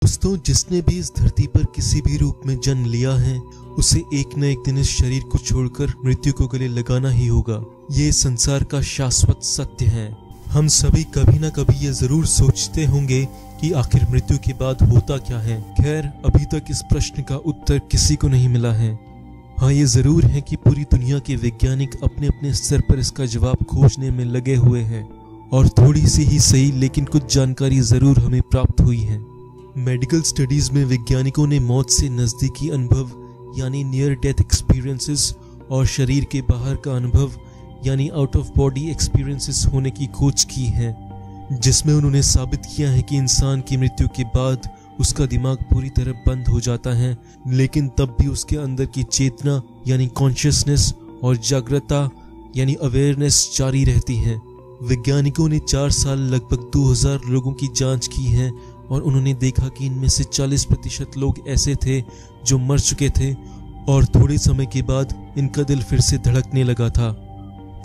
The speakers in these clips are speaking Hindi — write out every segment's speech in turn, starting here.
दोस्तों, जिसने भी इस धरती पर किसी भी रूप में जन्म लिया है उसे एक न एक दिन इस शरीर को छोड़कर मृत्यु को गले लगाना ही होगा। ये संसार का शाश्वत सत्य है। हम सभी कभी न कभी ये जरूर सोचते होंगे कि आखिर मृत्यु के बाद होता क्या है। खैर, अभी तक इस प्रश्न का उत्तर किसी को नहीं मिला है। हाँ, ये जरूर है कि पूरी दुनिया के वैज्ञानिक अपने अपने स्तर पर इसका जवाब खोजने में लगे हुए हैं और थोड़ी सी ही सही लेकिन कुछ जानकारी जरूर हमें प्राप्त हुई है। मेडिकल स्टडीज में वैज्ञानिकों ने मौत से नजदीकी अनुभव यानी नियर डेथ एक्सपीरियंसेस और शरीर के बाहर का अनुभव यानी आउट ऑफ बॉडी एक्सपीरियंसेस होने की खोज की है, जिसमें उन्होंने साबित किया है कि इंसान की मृत्यु के बाद उसका दिमाग पूरी तरह बंद हो जाता है, लेकिन तब भी उसके अंदर की चेतना यानी कॉन्शियसनेस और जागृतता यानी अवेयरनेस जारी रहती है। वैज्ञानिकों ने 4 साल लगभग 2000 लोगों की जांच की है और उन्होंने देखा कि इनमें से 40% लोग ऐसे थे जो मर चुके थे और थोड़े समय के बाद इनका दिल फिर से धड़कने लगा था।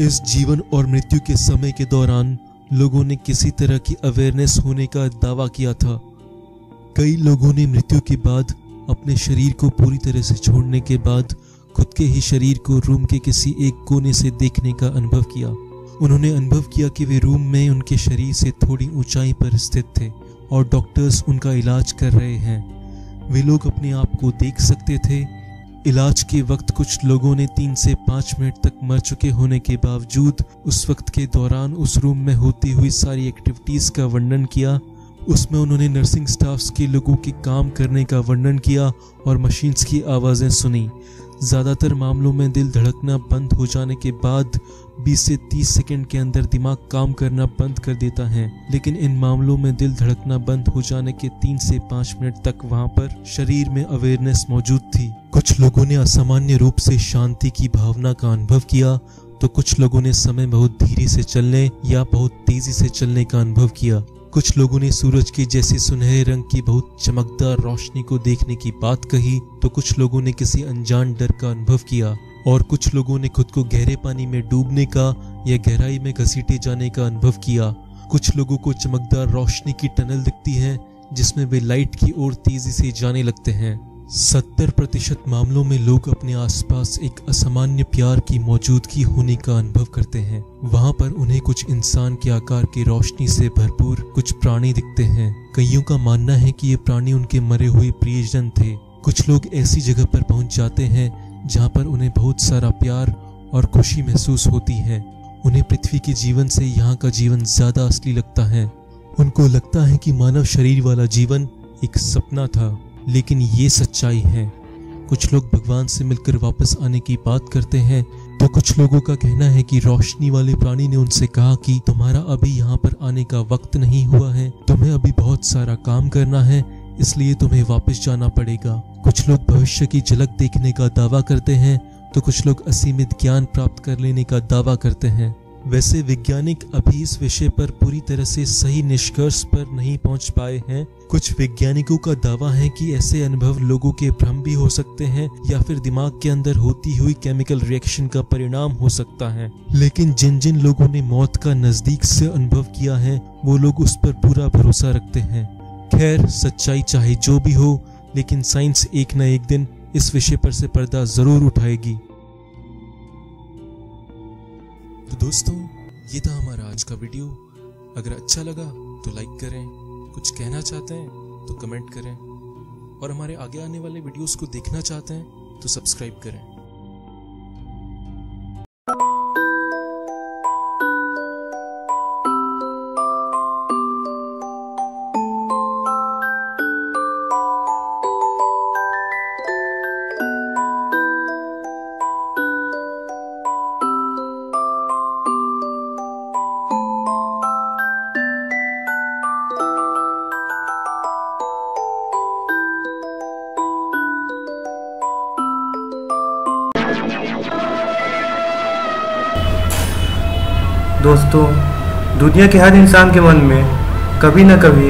इस जीवन और मृत्यु के समय के दौरान लोगों ने किसी तरह की अवेयरनेस होने का दावा किया था। कई लोगों ने मृत्यु के बाद अपने शरीर को पूरी तरह से छोड़ने के बाद खुद के ही शरीर को रूम के किसी एक कोने से देखने का अनुभव किया। उन्होंने अनुभव किया कि वे रूम में उनके शरीर से थोड़ी ऊंचाई पर स्थित थे और डॉक्टर्स उनका इलाज कर रहे हैं। वे लोग अपने आप को देख सकते थे। इलाज के वक्त कुछ लोगों ने 3 से 5 मिनट तक मर चुके होने के बावजूद उस वक्त के दौरान उस रूम में होती हुई सारी एक्टिविटीज का वर्णन किया। उसमें उन्होंने नर्सिंग स्टाफ्स के लोगों के काम करने का वर्णन किया और मशीन्स की आवाज़ें सुनी। ज़्यादातर मामलों में दिल धड़कना बंद हो जाने के बाद 20 से 30 सेकंड के अंदर दिमाग काम करना बंद कर देता है, लेकिन इन मामलों में दिल धड़कना बंद हो जाने के 3 से 5 मिनट तक वहां पर शरीर में अवेयरनेस मौजूद थी। कुछ लोगों ने असामान्य रूप से शांति की भावना का अनुभव किया, तो कुछ लोगों ने समय बहुत धीरे से चलने या बहुत तेजी से चलने का अनुभव किया। कुछ लोगों ने सूरज के जैसे सुनहरे रंग की बहुत चमकदार रोशनी को देखने की बात कही, तो कुछ लोगों ने किसी अनजान डर का अनुभव किया और कुछ लोगों ने खुद को गहरे पानी में डूबने का या गहराई में घसीटे जाने का अनुभव किया। कुछ लोगों को चमकदार रोशनी की टनल दिखती है जिसमें वे लाइट की ओर तेजी से जाने लगते हैं। 70% मामलों में लोग अपने आसपास एक असामान्य प्यार की मौजूदगी होने का अनुभव करते हैं। वहां पर उन्हें कुछ इंसान के आकार की रोशनी से भरपूर कुछ प्राणी दिखते हैं। कईयों का मानना है कि ये प्राणी उनके मरे हुए प्रियजन थे। कुछ लोग ऐसी जगह पर पहुंच जाते हैं जहां पर उन्हें बहुत सारा प्यार और खुशी महसूस होती है। उन्हें पृथ्वी के जीवन से यहाँ का जीवन ज्यादा असली लगता है। उनको लगता है कि मानव शरीर वाला जीवन एक सपना था, लेकिन ये सच्चाई है। कुछ लोग भगवान से मिलकर वापस आने की बात करते हैं, तो कुछ लोगों का कहना है कि रोशनी वाले प्राणी ने उनसे कहा कि तुम्हारा अभी यहाँ पर आने का वक्त नहीं हुआ है, तुम्हें अभी बहुत सारा काम करना है, इसलिए तुम्हें वापस जाना पड़ेगा। कुछ लोग भविष्य की झलक देखने का दावा करते हैं, तो कुछ लोग असीमित ज्ञान प्राप्त कर लेने का दावा करते हैं। वैसे वैज्ञानिक अभी इस विषय पर पूरी तरह से सही निष्कर्ष पर नहीं पहुंच पाए हैं। कुछ वैज्ञानिकों का दावा है कि ऐसे अनुभव लोगों के भ्रम भी हो सकते हैं या फिर दिमाग के अंदर होती हुई केमिकल रिएक्शन का परिणाम हो सकता है। लेकिन जिन जिन लोगों ने मौत का नजदीक से अनुभव किया है वो लोग उस पर पूरा भरोसा रखते हैं। खैर, सच्चाई चाहे जो भी हो, लेकिन साइंस एक न एक दिन इस विषय पर से पर्दा जरूर उठाएगी। तो दोस्तों, ये था हमारा आज का वीडियो। अगर अच्छा लगा तो लाइक करें, कुछ कहना चाहते हैं तो कमेंट करें और हमारे आगे आने वाले वीडियोस को देखना चाहते हैं तो सब्सक्राइब करें। दोस्तों, दुनिया के हर इंसान के मन में कभी न कभी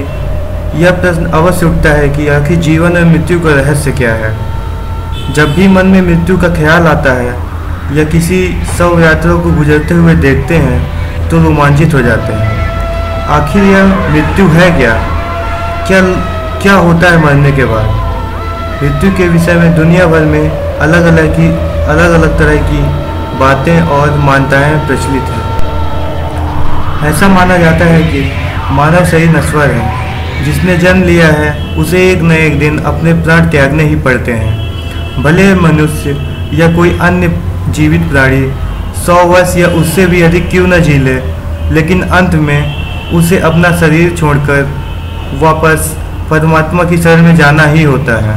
यह प्रश्न अवश्य उठता है कि आखिर जीवन और मृत्यु का रहस्य क्या है। जब भी मन में मृत्यु का ख्याल आता है या किसी शव यात्रा को गुजरते हुए देखते हैं तो रोमांचित हो जाते हैं। आखिर यह मृत्यु है क्या? क्या क्या होता है मरने के बाद। मृत्यु के विषय में दुनिया भर में अलग अलग तरह की बातें और मान्यताएं प्रचलित हैं। ऐसा माना जाता है कि मानव शरीर नश्वर है। जिसने जन्म लिया है उसे एक न एक दिन अपने प्राण त्यागने ही पड़ते हैं। भले मनुष्य या कोई अन्य जीवित प्राणी 100 वर्ष या उससे भी अधिक क्यों न जी ले, लेकिन अंत में उसे अपना शरीर छोड़कर वापस परमात्मा की शरण में जाना ही होता है।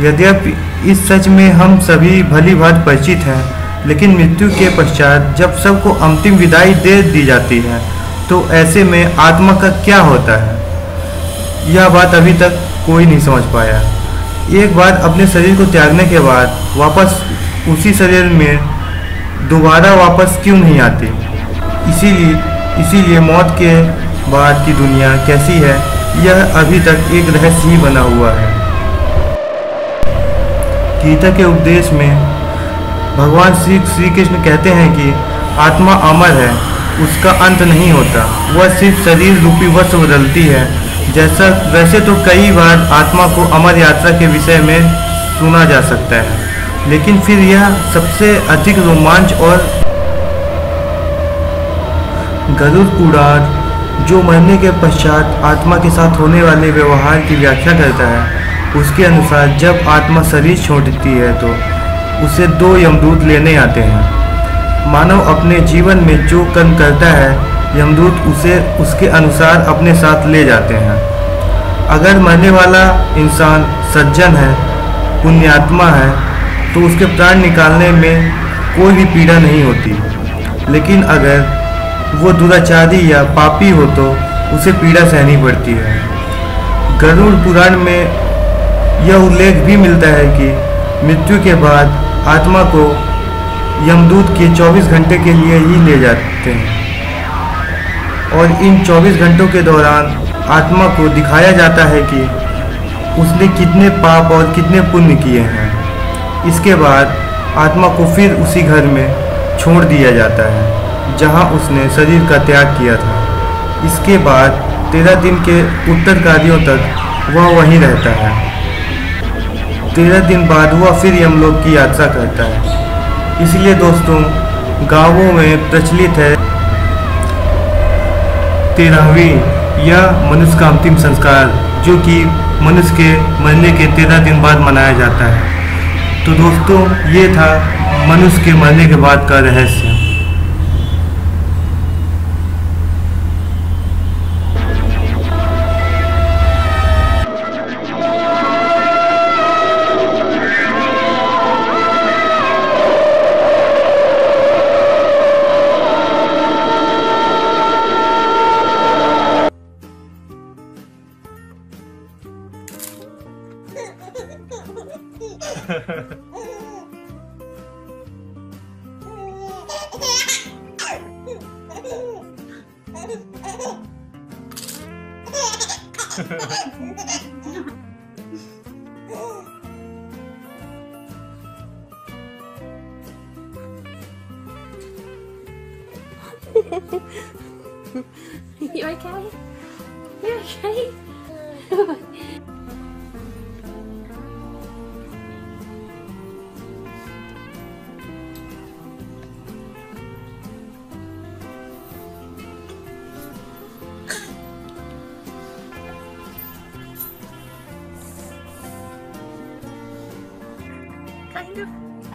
यद्यपि इस सच में हम सभी भली भांति परिचित हैं, लेकिन मृत्यु के पश्चात जब सबको अंतिम विदाई दे दी जाती है तो ऐसे में आत्मा का क्या होता है, यह बात अभी तक कोई नहीं समझ पाया। एक बार अपने शरीर को त्यागने के बाद वापस उसी शरीर में दोबारा वापस क्यों नहीं आती। इसीलिए मौत के बाद की दुनिया कैसी है, यह अभी तक एक रहस्य ही बना हुआ है। गीता के उपदेश में भगवान श्री कृष्ण कहते हैं कि आत्मा अमर है, उसका अंत नहीं होता, वह सिर्फ शरीर रूपी वस्त्र बदलती है। वैसे तो कई बार आत्मा को अमर यात्रा के विषय में सुना जा सकता है, लेकिन फिर यह सबसे अधिक रोमांच और गरुड़ पुराण, जो मरने के पश्चात आत्मा के साथ होने वाले व्यवहार की व्याख्या करता है, उसके अनुसार जब आत्मा शरीर छोड़ती है तो उसे 2 यमदूत लेने आते हैं। मानव अपने जीवन में जो कर्म करता है, यमदूत उसे उसके अनुसार अपने साथ ले जाते हैं। अगर मरने वाला इंसान सज्जन है, पुण्यात्मा है, तो उसके प्राण निकालने में कोई भी पीड़ा नहीं होती। लेकिन अगर वो दुराचारी या पापी हो तो उसे पीड़ा सहनी पड़ती है। गरुड़ पुराण में यह उल्लेख भी मिलता है कि मृत्यु के बाद आत्मा को यमदूत के 24 घंटे के लिए ही ले जाते हैं और इन 24 घंटों के दौरान आत्मा को दिखाया जाता है कि उसने कितने पाप और कितने पुण्य किए हैं। इसके बाद आत्मा को फिर उसी घर में छोड़ दिया जाता है जहां उसने शरीर का त्याग किया था। इसके बाद 13 दिन के उत्तरकार्यों तक वह वहीं रहता है। 13 दिन बाद वह फिर यमलोक की यात्रा करता है। इसलिए दोस्तों, गांवों में प्रचलित है 13वीं या मनुष्य का अंतिम संस्कार, जो कि मनुष्य के मरने के 13 दिन बाद मनाया जाता है। तो दोस्तों, ये था मनुष्य के मरने के बाद का रहस्य। You okay? You okay? Kind of,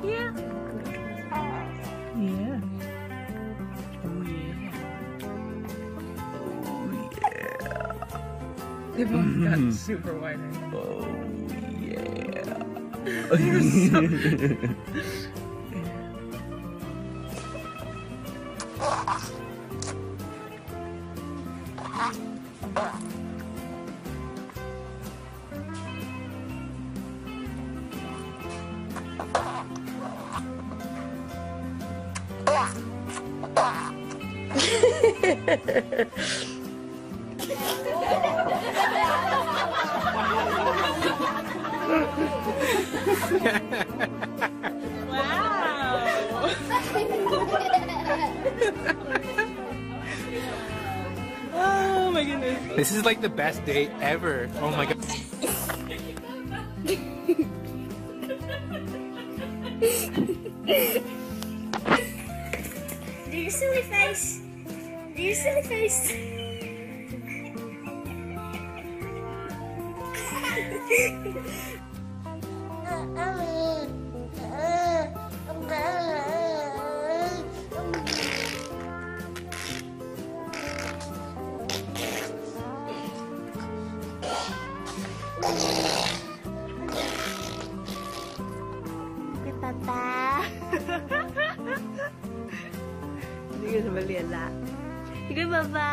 yeah. Yeah. Oh yeah. Everyone's got super wide angle. Oh yeah. You're so... Oh my goodness. This is like the best day ever. Oh my god. silly face. Papa. Ini kan sama lihat lah. Ini kan Papa.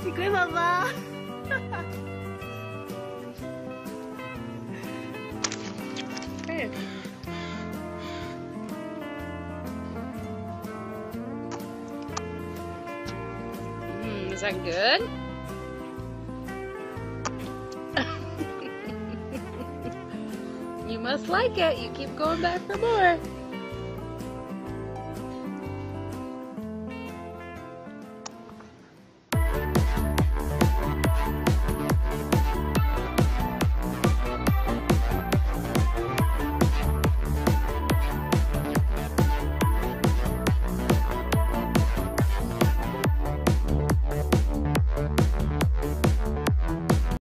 Ini kan Papa. Is that good? You must like it. You keep going back for more.